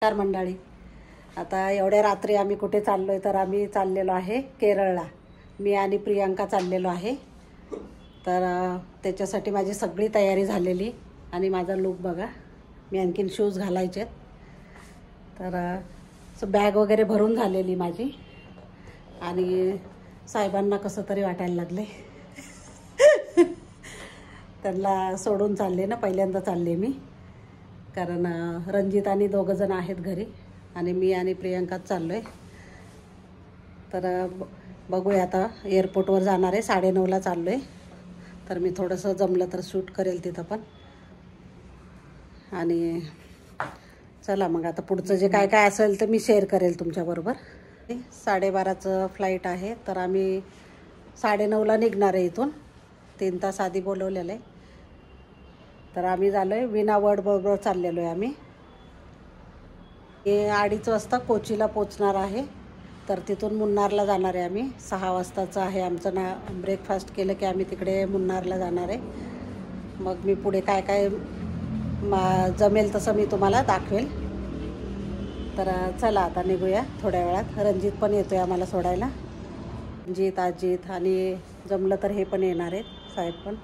नमस्कार मंडळी. आता एवढ्या रात्री आम्ही कुठे चाललोय तर आम्ही चाललेलो आहे केरळला. मी आणि प्रियांका चाललेलो आहे. तर त्याच्यासाठी माझी सगळी तयारी झालेली आणि माझा लुक बघा. मी आणखीन शूज घालायचे. तर बॅग वगैरे भरून झालेली माझी आणि साहेबांना कसं तरी वाटायला लागले. त्यांना सोडून चालले ना, पहिल्यांदा चालले मी, कारण रणजित आणि दोघं जण आहेत घरी आणि मी आणि प्रियांकाच चाललो आहे. तर बघूया, आता एअरपोर्टवर जाणार आहे, 9:30ला चाललो आहे. तर मी थोडंसं जमलं तर शूट करेल तिथं पण. आणि चला मग आता पुढचं जे काय काय असेल तर मी शेअर करेल तुमच्याबरोबर. 12:30चं फ्लाईट आहे, तर आम्ही 9:30ला निघणार आहे इथून. 3 तास आधी बोलवलेलं आहे. तर आम्ही झालो आहे विना वर्ड बरोबर चाललेलो आहे आम्ही. 2:30 वाजता कोचीला पोचणार आहे. तर तिथून मुन्नारला जाणार आहे आम्ही. 6 वाजताचं आहे आमचं ब्रेकफास्ट केलं की आम्ही तिकडे मुन्नारला जाणार आहे. मग मी पुढे काय काय जमेल तसं मी तुम्हाला दाखवेल. तर चला आता निघूया थोड्या वेळात. रणजित पण येतो आहे आम्हाला सोडायला. रणजित, अजित आणि जमलं तर हे पण येणार आहेत, साहेब पण.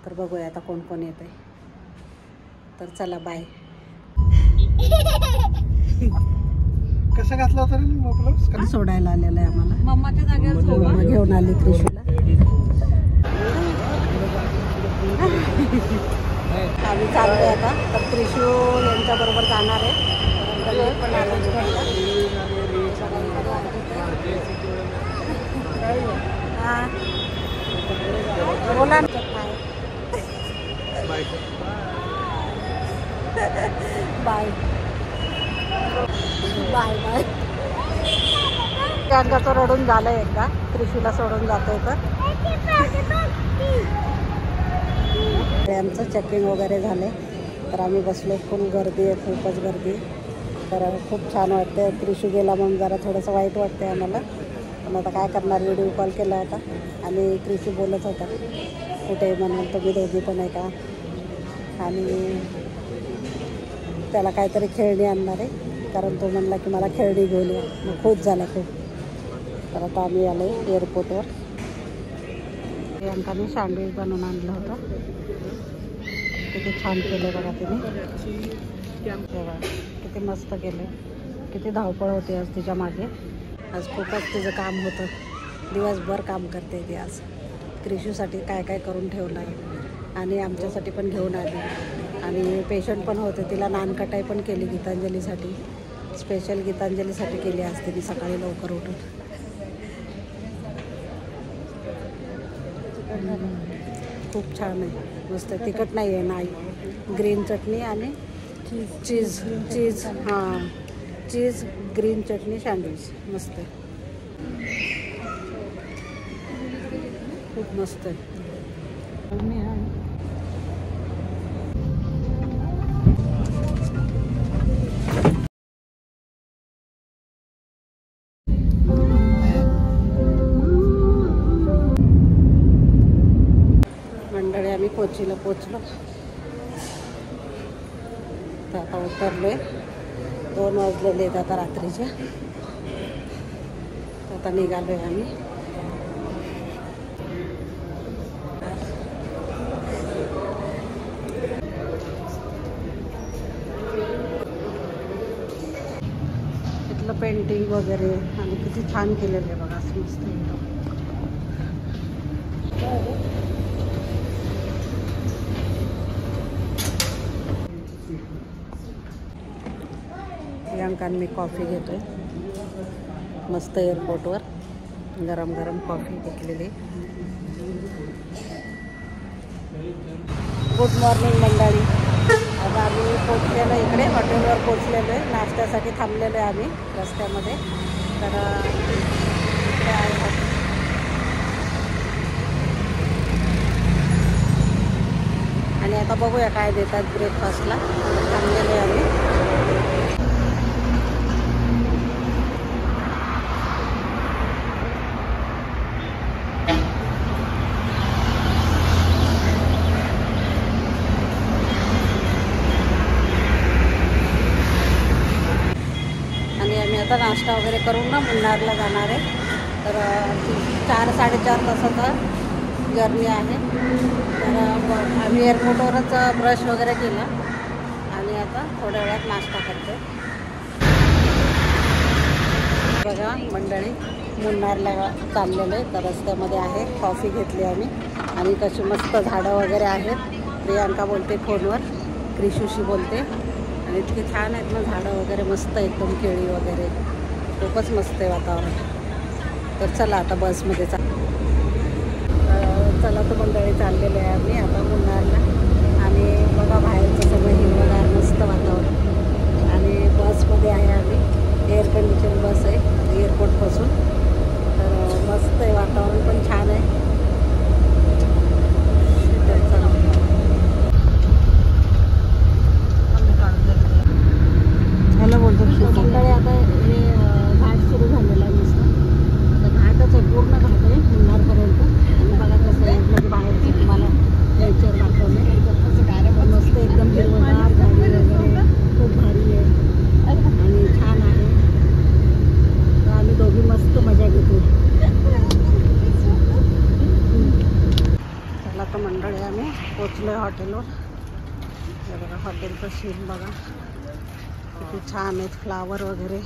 तर बघूया आता कोण कोण येतं आहे. तर चला, बाय. कसं घातलं होतं सोडायला आलेलं आहे आम्हाला. मम्माच्या जागेवर घेऊन आली त्रिशूला. आम्ही चाललोय आता. तर त्रिशू यांच्याबरोबर जाणार आहे. पण बोला बाय बाय बाय. प्रियांकाचं रडून झालं एकदा. त्रिशूला सोडून जातोय तर आमचं चेकिंग वगैरे झालं. तर आम्ही बसलो. फुल गर्दी आहे, खूपच गर्दी. तर खूप छान वाटतं. त्रिशू गेला म्हणून जरा थोडंसं वाईट वाटतं आहे आम्हाला. पण आता काय करणार, व्हिडिओ कॉल केला होता आणि त्रिशू बोलत होता कुठे म्हणून. तुम्ही दोघी पण आहे का, आणि त्याला काहीतरी खेळणी आणणार आहे, कारण तो म्हणला की मला खेळणी घेऊन या. मग खुश झाला खूप. तर आता आम्ही आलो एअरपोर्टवर. प्रियांकाने सँडविच बनवून आणलं होतं. किती छान केलं बघा तिने. बघा किती मस्त केलं. किती धावपळ होते आज तिच्या मागे. आज खूपच तिचं काम होतं. दिवसभर काम करते ती आज. त्रिशूसाठी काय काय करून ठेवलं आणि आमच्यासाठी पण घेऊन आली. आणि पेशंट पण होते. तिला नानकटाई पण केली गीतांजलीसाठी. स्पेशल गीतांजलीसाठी केली आज तिने सकाळी लवकर उठून. खूप छान आहे, मस्त. तिखट नाही आहे, नाही. ग्रीन चटणी आणि चीज चीज हां चीज ग्रीन चटणी सँडविच मस्त आहे. खूप मस्त आहे. मंडळी आम्ही कोचीला पोचलो. तर आता उतरलोय. 2 वाजलेले आहेत आता रात्रीचे. आता निघालोय आम्ही. इथलं पेंटिंग वगैरे आणि किती छान केलेलं आहे बघा. असं मस्त एकदम. प्रियांकाने मी कॉफी घेतोय मस्त एअरपोर्टवर. गरम गरम कॉफी घेतलेली. गुड मॉर्निंग मंडळी. आता आम्ही पोचलेलो इकडे हॉटेलवर पोचलेलो आहे. नाश्त्यासाठी थांबलेलो आहे आम्ही रस्त्यामध्ये. तर आणि आता बघूया काय देतात ब्रेकफास्टला. थांबलेलो आहे आम्ही. आता नाश्ता वगैरे करून ना मुन्नारला जाणार आहे. तर 4-4.5 तासाचा जर्नी आहे. तर आम्ही एअरपोर्टवरच ब्रश वगैरे केला आणि आता थोड्या वेळात नाश्ता करते. बघा मंडळी, मुन्नारला चाललेलं आहे. तर रस्त्यामध्ये आहे, कॉफी घेतली आम्ही आणि कशी मस्त झाडं वगैरे आहेत. प्रियांका बोलते फोनवर, क्रिशूशी बोलते आणि इतकी छान आहेत ना झाडं वगैरे, मस्त एकदम केळी वगैरे, खूपच मस्त आहे वातावरण. तर चला आता बसमध्ये चला तर मंडळी चाललेलं आहे आम्ही आता मुन्नारला. आणि बघा बाहेरचं सगळं हिरवगार मस्त वातावरण आणि बसमध्ये आहे आम्ही. एअर कंडिशन बस आहे एअरपोर्टपासून. तर मस्त आहे, वातावरण पण छान आहे. तर चला ह्याला बोलतो मंडळी. आता हे घाट सुरू झालेलं आहे मस्त. तर घाटच आहे, पूर्ण घाट आहे मुन्नारपर्यंत. आणि बघा कसं आहे म्हणजे बाहेरचं तुम्हाला नेचर दाखवलं. मस्त एकदम हिरवगार, झाडी वगैरे खूप भारी आहे आणि छान आहे. तर आम्ही दोघी मस्त मजा घेतो. चला तर मंडळी आम्ही पोचलो आहे हॉटेलवर. हे बघा हॉटेलचं सीन बघा किती छान आहेत, फ्लावर वगैरे.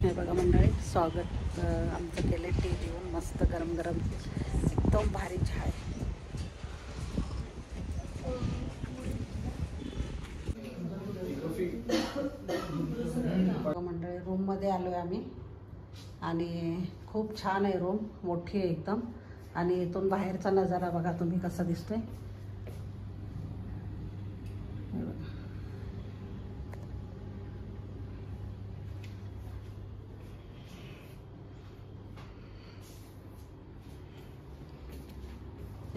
हे बघा मंडळी, स्वागत आमचं केलं टी देऊन, मस्त गरम गरम एकदम भारी चहा. बघा मंडळी, रूममध्ये आलो आहे आम्ही आणि खूप छान आहे रूम, मोठी आहे एकदम. आणि इथून बाहेरचा नजारा बघा तुम्ही कसा दिसतोय.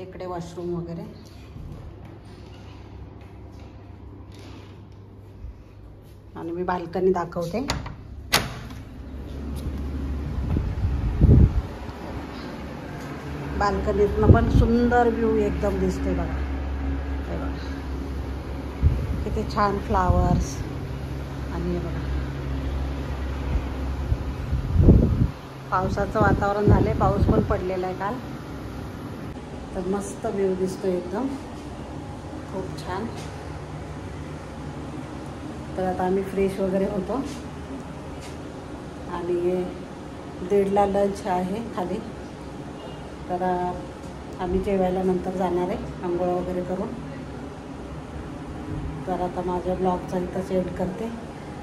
इकडे वॉशरूम वगैरे. आणि मी बाल्कनी दाखवते. बाल्कनीतनं पण सुंदर व्ह्यू एकदम दिसते बघा. हे बघा किती छान फ्लावर्स. आणि हे बघा पावसाचं वातावरण झालंय, पाऊस पण पडलेला आहे काल. तर मस्त व्ह्यू दिसतो एकदम, खूप छान. तर आता आम्ही फ्रेश वगैरे होतो आणि 1:30ला लंच आहे खाली. तर आम्ही जेवायला नंतर जाणार आहे आंघोळ वगैरे करून. तर आता माझ्या ब्लॉगचा इथंच एंड करते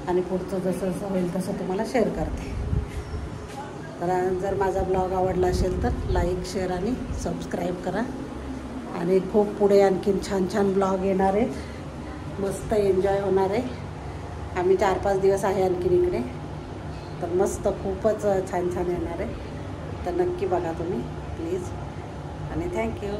आणि पुढचं जसं जसं होईल तसं तुम्हाला शेअर करते. तर जर माझा ब्लॉग आवडला असेल तर लाईक, शेअर आणि सबस्क्राईब करा. आणि खूप पुढे आणखीन छान छान ब्लॉग येणार आहेत, मस्त एन्जॉय होणार आहे. आम्ही 4-5 दिवस आहे आणखीन इकडे. तर मस्त खूपच छान छान येणार आहे. तर नक्की बघा तुम्ही प्लीज. आणि थँक्यू.